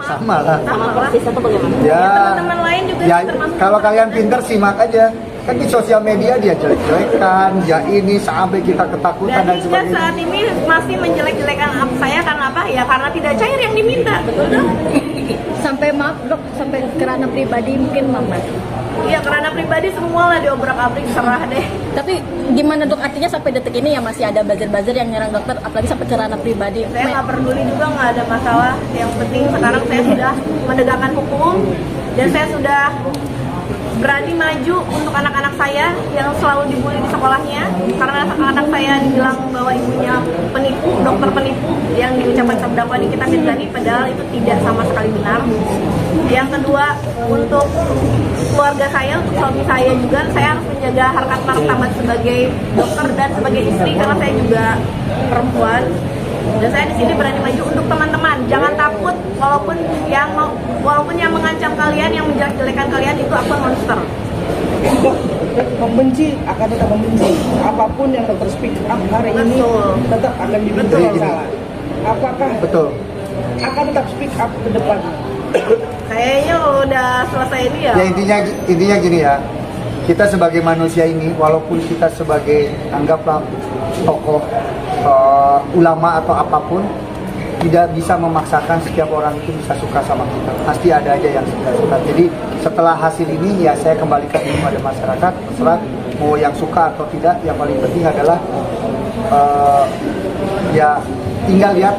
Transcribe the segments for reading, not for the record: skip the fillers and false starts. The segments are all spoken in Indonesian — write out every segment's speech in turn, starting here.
sama lah. Sama persis atau bagaimana? Ya, Teman-teman lain juga ya termasuk. kalau kalian pinter simak aja. Kan di sosial media dia jelek-jelekan, ya ini sampai kita ketakutan Dan dan hingga sebagainya. saat ini masih menjelek-jelekan saya karena apa? Ya karena tidak cair yang diminta, betul dong? Sampai maaf dok, sampai kerana pribadi mungkin mama. Iya, karena pribadi semua lah diobrak-abrik, serah deh. Tapi gimana dok, artinya sampai detik ini ya masih ada buzzer-buzzer yang nyerang dokter, apalagi sampai kerana pribadi. Saya nggak peduli juga, nggak ada masalah. Yang penting sekarang saya sudah menegakkan hukum dan saya sudah berani maju untuk anak-anak saya yang selalu dibully di sekolahnya karena anak saya dibilang bahwa ibunya penipu, dokter penipu yang diucapkan terdakwa di kitab Islami, padahal itu tidak sama sekali benar. Yang kedua, untuk keluarga saya, untuk suami saya juga, saya harus menjaga harkat martabat sebagai dokter dan sebagai istri karena saya juga perempuan. Dan saya di sini berani maju untuk teman-teman. Jangan takut, walaupun yang mengancam kalian, yang menjelek-jelekan kalian itu akun monster. Dok, membenci akan tetap membenci. Apapun yang dokter speak up hari ini Betul. tetap akan dibenci Betul. yang salah. Apakah Betul. akan tetap speak up ke depan? Kayaknya udah selesai ini ya. Ya intinya gini ya. Kita sebagai manusia ini, walaupun kita sebagai anggaplah tokoh ulama atau apapun, tidak bisa memaksakan setiap orang itu bisa suka sama kita. Pasti ada aja yang suka. Jadi setelah hasil ini ya saya kembalikan kepada masyarakat, terserah mau yang suka atau tidak. Yang paling penting adalah ya tinggal lihat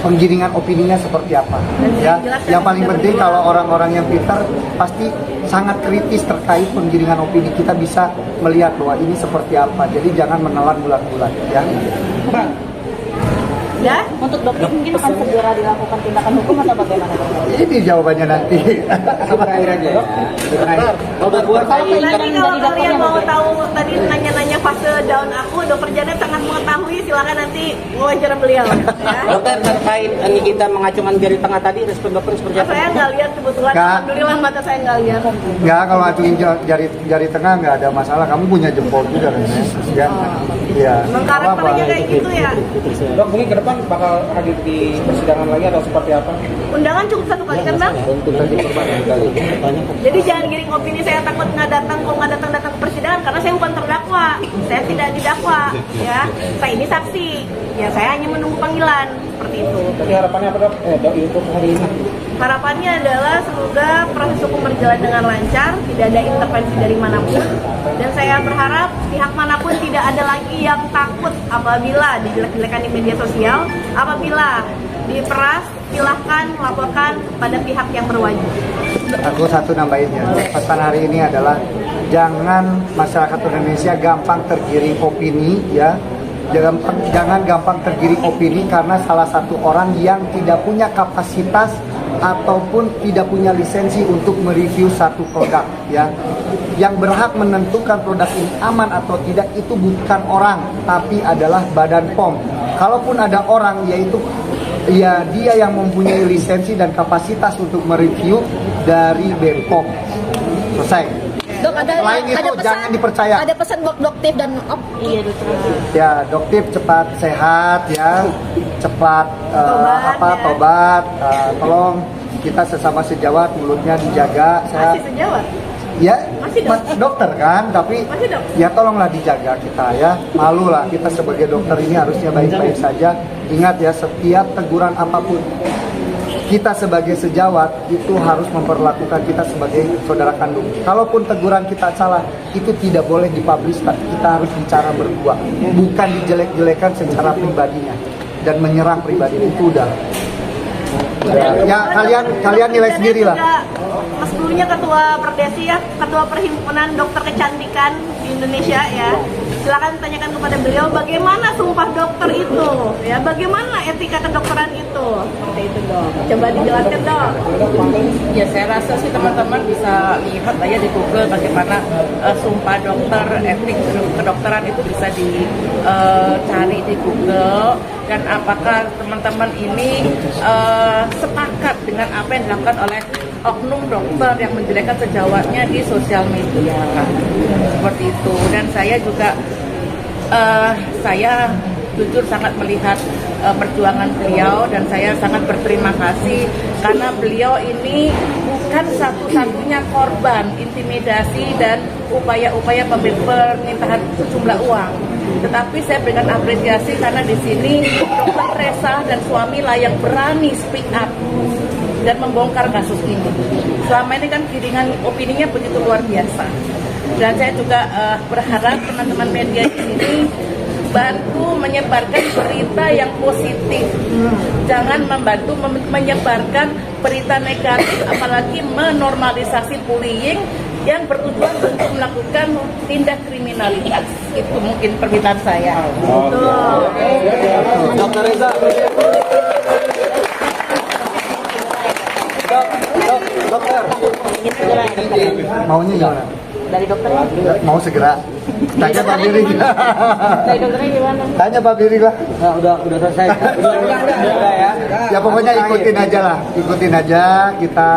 penggiringan opininya seperti apa. Ya, yang paling penting kalau orang-orang yang pintar pasti sangat kritis terkait penggiringan opini. Kita bisa melihat bahwa ini seperti apa. Jadi jangan menelan bulat-bulat ya. Mbak, Ya, Untuk dokter mungkin akan segera dilakukan tindakan hukum atau bagaimana dok? Ini jawabannya nanti. terakhir aja ya. Terakhir. nanti kalau kalian mau tahu tadi nanya-nanya fase down aku, dokter Janet sangat mengetahui. Silakan nanti wawancara beliau. Ya. Dokter, terkait ini kita mengacungkan jari tengah tadi, respon dokter seperti apa? Saya nggak lihat kebetulan, Nggak. alhamdulillah mata saya nggak lihat. Nggak, kalau ngacungin jari tengah nggak ada masalah. Kamu punya jempol juga kan ya? Iya. Emang karakternya kayak gitu ya. Dok, mungkin ke depan bakal hadir di persidangan lagi atau seperti apa? Undangan cukup satu kali kan bang? Jadi jangan giring opini saya takut nggak datang, kok nggak datang ke persidangan karena saya bukan terdakwa, saya tidak didakwa, ya. Saya ini saksi, ya saya hanya menunggu panggilan seperti itu. Jadi harapannya apa dok? Dok untuk hari ini. Harapannya adalah semoga proses hukum berjalan dengan lancar, tidak ada intervensi dari manapun, dan saya berharap pihak manapun tidak ada lagi yang takut apabila dijelek-jelekan di media sosial, apabila diperas, silahkan laporkan pada pihak yang berwajib. Aku satu nambahin ya. Pesan hari ini adalah jangan masyarakat Indonesia gampang tergiring opini ya. Jangan gampang tergiring opini karena salah satu orang yang tidak punya kapasitas ataupun tidak punya lisensi untuk mereview satu produk ya. Yang berhak menentukan produk ini aman atau tidak itu bukan orang, tapi adalah Badan POM. Kalaupun ada orang, yaitu ya dia yang mempunyai lisensi dan kapasitas untuk mereview dari BPOM. Selesai. Dok, Selain itu, jangan dipercaya. Ada pesan buat dokter dan Iya dokter. Ya, dokter cepat sehat ya, cepat tobat. Tolong kita sesama sejawat mulutnya dijaga. Masih sejawat? Ya, Masih dokter kan, tapi Masih dok? ya tolonglah dijaga kita ya. Malu lah kita sebagai dokter ini harusnya baik-baik saja. Ingat ya, setiap teguran apapun kita sebagai sejawat itu harus memperlakukan kita sebagai saudara kandung. Kalaupun teguran kita salah, itu tidak boleh dipublish, tapi kita harus bicara berdua, bukan dijelek-jelekan secara pribadinya dan menyerang pribadi itu udah. Ya kalian nilai sendiri lah. Mas dulunya ketua Perdesi ya, ketua Perhimpunan Dokter Kecantikan di Indonesia ya. Silakan tanyakan kepada beliau bagaimana sumpah dokter itu, ya bagaimana etika kedokteran itu. Seperti itu dok. Coba dijelaskan dok. Ya saya rasa sih teman-teman bisa lihat aja di Google bagaimana sumpah dokter, etik kedokteran itu bisa dicari di Google. Dan apakah teman-teman ini sepakat dengan apa yang dilakukan oleh oknum dokter yang menjelekkan sejawatnya di sosial media, seperti itu. Dan saya juga saya jujur sangat melihat perjuangan beliau, dan saya sangat berterima kasih karena beliau ini bukan satu-satunya korban intimidasi dan upaya-upaya permintaan sejumlah uang. Tetapi saya berikan apresiasi karena di sini Dr. Resa dan suami lah yang berani speak up dan membongkar kasus ini. Selama ini kan giringan opininya begitu luar biasa. Dan saya juga berharap teman-teman media di sini bantu menyebarkan berita yang positif. Jangan membantu menyebarkan berita negatif, apalagi menormalisasi bullying yang bertujuan untuk melakukan tindak kriminalitas. Itu mungkin permintaan saya. Dokter Reza. Dokter. Maunya gimana? Dari dokter. Mau segera. Tanya Pak Biri. Dari dokternya gimana? Tanya Pak Biri lah. Nah, udah selesai. Udah ya. Ya pokoknya ikutin aja lah, ikutin aja kita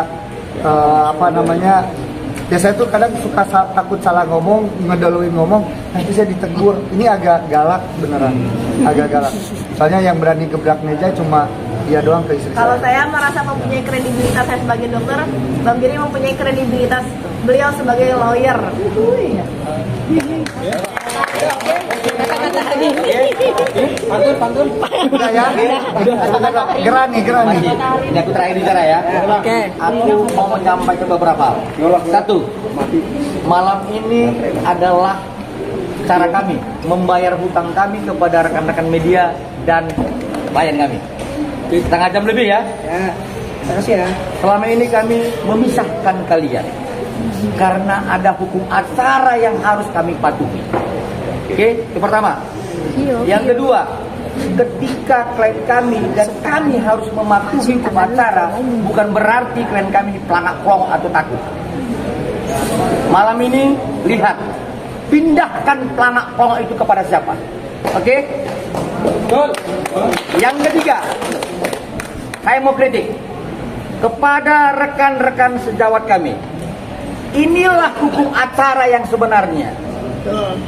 ya saya tuh kadang suka takut salah ngomong, ngeduluin ngomong, nanti saya ditegur. Ini agak galak beneran, agak galak. Soalnya yang berani gebrak meja cuma dia doang ke istri Kalau saya. saya merasa mempunyai kredibilitas saya sebagai dokter, Bang Giri mempunyai kredibilitas beliau sebagai lawyer. Pantun. Udah ya, gerani. Ini aku terakhir bicara ya. Oke. Aku mau menyampaikan beberapa hal. Satu, malam ini adalah cara kami membayar hutang kami kepada rekan-rekan media dan klien kami. Setengah jam lebih ya. Ya, terima kasih ya. Selama ini kami memisahkan kalian karena ada hukum acara yang harus kami patuhi. Oke, itu pertama. Yang kedua, ketika klien kami dan kami harus mematuhi hukum acara, bukan berarti klien kami pelangak plong atau takut. Malam ini lihat, pindahkan pelangak plong itu kepada siapa? Oke? Yang ketiga, saya mau kritik kepada rekan-rekan sejawat kami. Inilah hukum acara yang sebenarnya.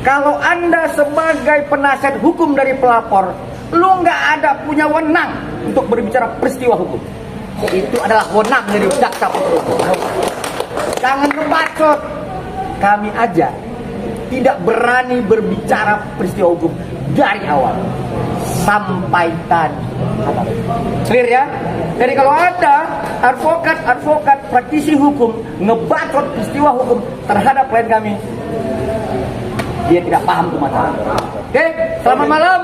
Kalau Anda sebagai penasihat hukum dari pelapor, lu nggak ada punya wewenang untuk berbicara peristiwa hukum. Itu adalah wewenang dari jaksa penuntut umum. Jangan ngebacot. Kami aja tidak berani berbicara peristiwa hukum dari awal sampai tadi. Clear ya? Jadi kalau ada advokat praktisi hukum ngebacot peristiwa hukum terhadap klien kami, dia tidak paham hukum acara. Oke, selamat malam.